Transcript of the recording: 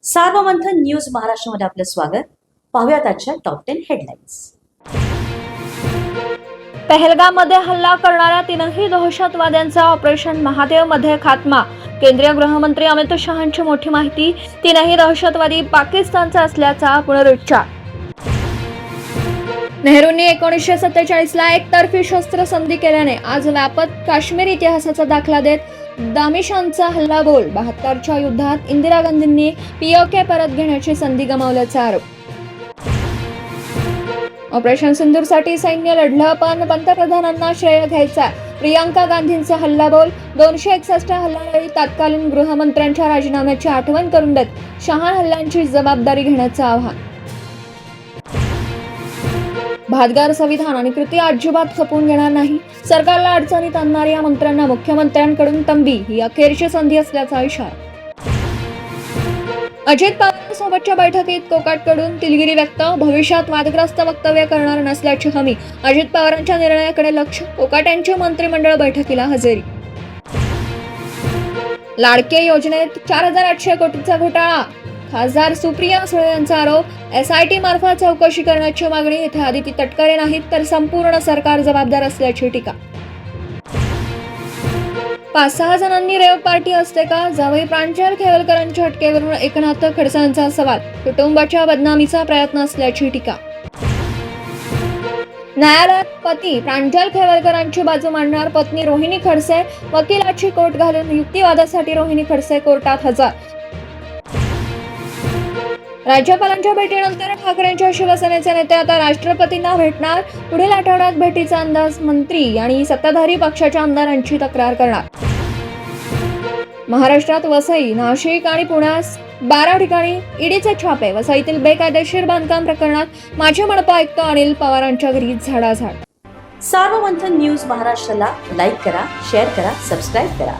Sarvamanthan news महाराष्ट्रामध्ये आपलं स्वागत. पाहूयात आजच्या टॉप 10 हेडलाईन्स. पहलगाममध्ये हल्ला करणाऱ्या तीनही दहशतवाद्यांचा ऑपरेशन महादेव मध्ये खात्मा. केंद्रीय गृहमंत्री अमित शहांची मोठी माहिती. तीनही दहशतवादी पाकिस्तानचा असल्याचा पुनरुच्चार. नेहरूंनी 1947ला एकतर्फी शस्त्रसंधी केल्याने आज व्यापक काश्मीर इतिहासाचा दाखला देत दामिशांचा हल्लाबोल. 72च्या युद्धात इंदिरा गांधींनी पीओके परत घेण्याची संधी गमावल्याचा आरोप. ऑपरेशन सिंदूरसाठी सैन्य लढलं पण पंतप्रधानांना श्रेय घ्यायचा. प्रियांका गांधींचा हल्लाबोल. 261 हल्ल्यावेळी तत्कालीन गृहमंत्र्यांच्या राजीनाम्याची आठवण करून देत शहा हल्ल्यांची जबाबदारी घेण्याचं आवाहन. भादगार संविधान आणि कृती अजिबात खपवून घेणार नाही. सरकारला अडचणीत आणणाऱ्या या मंत्र्यांना मुख्यमंत्र्यांकडून तंबी. ही अखेरची संधी असल्याचा इशारा. अजित पवारांसोबतच्या बैठकीत कोकाटकडून दिलगिरी व्यक्त. भविष्यात वादग्रस्त वक्तव्य करणार नसल्याची हमी. अजित पवारांच्या निर्णयाकडे लक्ष. कोकाट यांची मंत्रिमंडळ बैठकीला हजेरी. लाडके योजनेत 4800 कोटीचा घोटाळा. खासदार सुप्रिया सुळे यांचा आरोप. SIT मार्फत चौकशी करण्याची मागणी. इथे आदिती तटकरे नाहीत तर संपूर्ण सरकार जबाबदार असल्याची टीका. 5-6 जणांनी रेव पार्टी असते का? जावई प्रांजल खेवलकरांच्या अटकेवरून एकनाथ खडसेंचा सवाल. कुटुंबाच्या बदनामीचा प्रयत्न असल्याची टीका. न्यायालयात पती प्रांजल खेवलकरांची बाजू मांडणार पत्नी रोहिणी खडसे. वकिलाची कोट घालून युक्तिवादासाठी रोहिणी खडसे कोर्टात हजर. राज्यपालांच्या भेटीनंतर ठाकरेंच्या शिवसेनेचे नेते आता राष्ट्रपतींना भेटणार. पुढील आठवड्यात भेटीचा अंदाज. मंत्री आणि सत्ताधारी पक्षाच्या आमदारांची तक्रार करणार. महाराष्ट्रात वसई, नाशिक आणि पुण्यात 12 ठिकाणी ईडीचे छापे. वसईतील बेकायदेशीर बांधकाम प्रकरणात माजी मनपा आयुक्त अनिल पवारांच्या घरी झाडाझाड. सार्वमंथन न्यूज महाराष्ट्राला लाईक करा, शेअर करा, सबस्क्राईब करा.